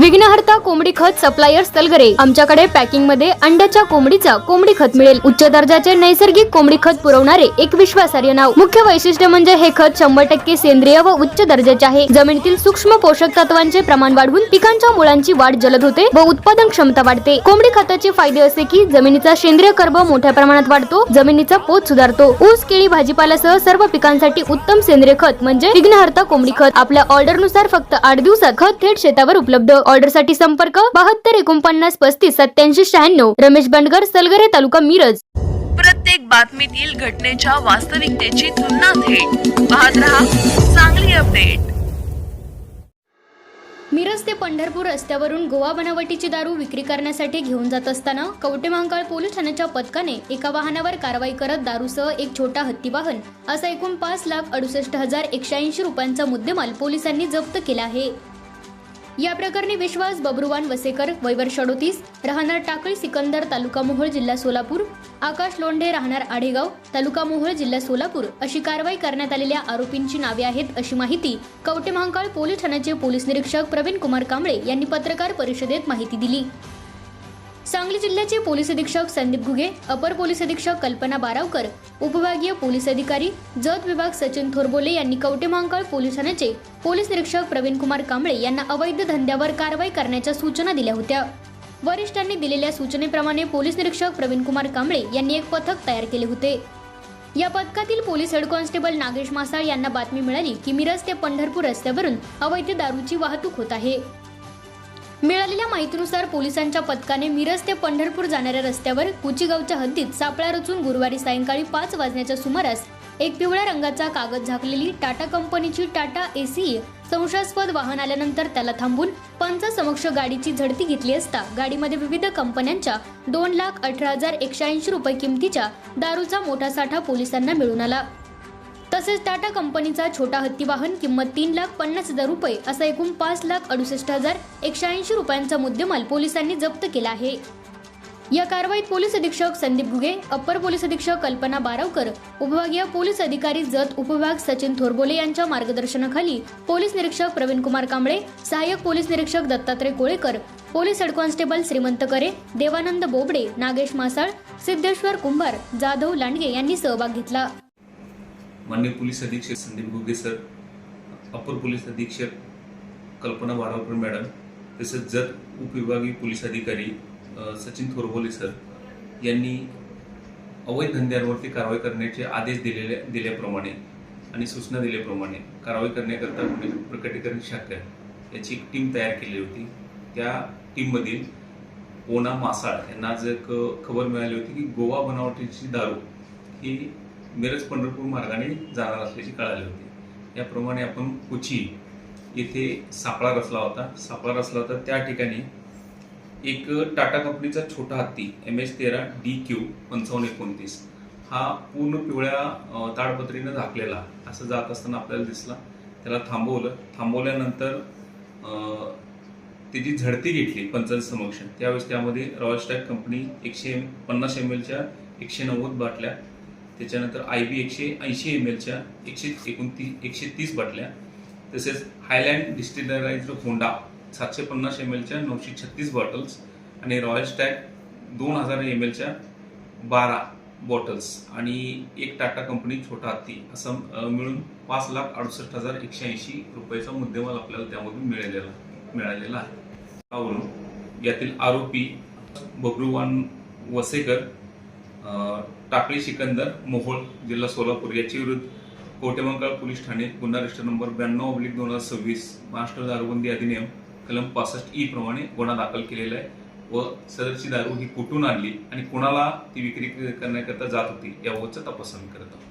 विघ्नहर्ता कोंबडी खत सप्लायर तलगरे। आमच्याकडे पॅकिंग मध्ये अंड्याच्या कोंबडीचा कोंबडी खत मिळेल। उच्च दर्जाचे नैसर्गिक कोंबडी खत पुरवणारे एक विश्वासार्ह नाव। मुख्य वैशिष्ट्य म्हणजे हे खत 100% सेंद्रिय व उच्च दर्जाचे आहे। जमिनीतील सूक्ष्म पोषक तत्वांचे प्रमाण वाढवून पिकांच्या मुळांची वाढ जलद होते व उत्पादन क्षमता वाढते। कोंबडी खताचे फायदे असे की जमिनीचा सेंद्रिय कर्ब मोठ्या प्रमाणात वाढतो, जमिनीचा पोत सुधारतो। ऊस, केळी, भाजीपाल्यासह सर्व पिकांसाठी उत्तम सेंद्रिय खत म्हणजे विघ्नहर्ता कोंबडी खत। आपल्या ऑर्डर नुसार फक्त 8 दिवसात खत थेट शेतावर उपलब्ध। ऑर्डर साठी संपर्क 72 49 35 87 96। रमेश बंडगर, सलगरे, तालुका मिरज। प्रत्येक बातमीतील घटनेच्या वास्तविकतेची तुलना थेट पाहत रहा चांगली अपडेट। मिरज ते पंढरपूर रस्त्यावरून गोवा बनावटीची दारू विक्री करण्यासाठी घेऊन जात असताना कवटेमहांकाळ पोलीस ठाण्याच्या पथकाने एका वाहनावर कारवाई करत दारूसह एक छोटा हत्ती वाहन असा एकूण 5,68,180 रुपयांचा मुद्देमाल पोलिसांनी जप्त केला आहे। या प्रकरणी विश्वास बबरुवान वसेकर, वय वर्ष 38, राहणार टाकळी सिकंदर, तालुका मोहोळ, जिल्हा सोलापूर, आकाश लोंढे, राहणार आढेगाव, तालुका मोहोळ, जिल्हा सोलापूर अशी कारवाई करण्यात आलेल्या आरोपींची नावे आहेत अशी माहिती कवटेमहांकाळ पोलीस ठाण्याचे पोलीस निरीक्षक प्रवीण कुमार कांबळे यांनी पत्रकार परिषदेत माहिती दिली। सांगली जिल्ह्याचे पोलीस अधीक्षक संदीप घुगे, अपर पोलीस अधीक्षक कल्पना बारावकर, उपविभागीय पोलीस अधिकारी जत विभाग सचिन थोरबोले यांनी कवटेमहांकाळ पोलीस ठाण्याचे पोलीस निरीक्षक प्रवीण कुमार कांबळे यांना अवैध धंद्यावर कारवाई करण्याच्या सूचना दिल्या होत्या। वरिष्ठांनी दिलेल्या सूचनेप्रमाणे पोलीस निरीक्षक प्रवीण कुमार कांबळे यांनी एक पथक तयार केले होते। या पथकातील पोलीस हेड कॉन्स्टेबल नागेश मासाळ यांना बातमी मिळाली की मिरज ते पंढरपूर रस्त्यावरून अवैध दारूची वाहतूक होत आहे। मिळालेल्या माहितीनुसार पोलिसांच्या पथकाने मिरज ते पंढरपूर जाणाऱ्या रस्त्यावर कुचीगावच्या हद्दीत सापळा रचून गुरुवारी सायंकाळी 5 वाजण्याच्या सुमारास एक पिवळ्या रंगाचा कागद झाकलेली टाटा कंपनीची टाटा एसी संशयास्पद वाहन आल्यानंतर त्याला थांबून पंचासमक्ष गाडीची झडती घेतली असता गाडीमध्ये विविध कंपन्यांच्या 2,18,180 रुपये किमतीच्या दारूचा मोठा साठा पोलिसांना मिळून आला। तसेच टाटा कंपनीचा छोटा हत्ती वाहन किंमत 3,50,000 रुपये असा एकूण 5,68,180 रुपयांचा मुद्देमाल पोलिसांनी जप्त केला आहे। या कारवाईत पोलीस अधीक्षक संदीप घुगे, अप्पर पोलीस अधीक्षक कल्पना बारावकर, उपविभागीय पोलीस अधिकारी जत उपविभाग सचिन थोरबोले यांच्या मार्गदर्शनाखाली पोलीस निरीक्षक प्रवीण कुमार कांबळे, सहाय्यक पोलीस निरीक्षक Dattatray Kolekar, police head constable श्रीमंत करे, देवानंद बोबडे, नागेश मासाळ, सिद्धेश्वर कुंभार, जाधव लांडगे यांनी सहभाग घेतला। माननीय पोलीस अधीक्षक संदीप घुगे सर, अपर पोलीस अधीक्षक कल्पना बारावकर मॅडम, तसेच जत उपविभागीय पोलीस अधिकारी सचिन थोरबोले सर यांनी अवैध धंद्यांवरती कारवाई करण्याचे आदेश दिल्याप्रमाणे आणि सूचना दिल्याप्रमाणे कारवाई करण्याकरता प्रकटीकरण शाखा याची एक टीम तयार केली होती। त्या टीममधील ओना मासाळ यांना आज एक खबर मिळाली होती की गोवा बनावटीची दारू ही मिरज पंढरपूर मार्गाने जाणार असल्याची कळाली होती। याप्रमाणे आपण कुची येथे सापळा रचला होता। त्या ठिकाणी एक टाटा कंपनीचा छोटा हत्ती MH13 DQ 5529 हा पूर्ण पिवळ्या ताडपत्रीने झाकलेला असं जात असताना आपल्याला दिसला। त्याला थांबवल्यानंतर त्याची झडती घेतली पंचांसमक्ष। त्यावेळेस त्यामध्ये रॉयल स्टॅग कंपनी 150 ml 190 बाटल्या, त्याच्यानंतर IB 180 ml 130 बाटल्या, तसेच हायलँड डिस्टिलराइज्ड होंडा 750 ml 936 बॉटल्स आणि रॉयल स्टॅग 2000 ml 12 बॉटल्स आणि एक टाटा कंपनी छोटा हत्ती असं मिळून 5,68,180 रुपयाचा मुद्देमाल आपल्याला त्यामधून मिळालेला आहे। यातील आरोपी बबरुवान वसेकर, टाकळी सिकंदर, मोहोळ, जिल्हा सोलापूर याच्या विरुद्ध कवटेमहांकाळ पोलीस ठाणे गुन्हा रजिस्टर नंबर 92/2026 महाराष्ट्र दारूबंदी अधिनियम कलम 65E प्रमाणे गुन्हा दाखल केलेला आहे व सदरची दारू ही कुठून आणली आणि कुणाला ती विक्री करण्याकरता जात होती याबाबतचा तपास आम्ही करत आहोत।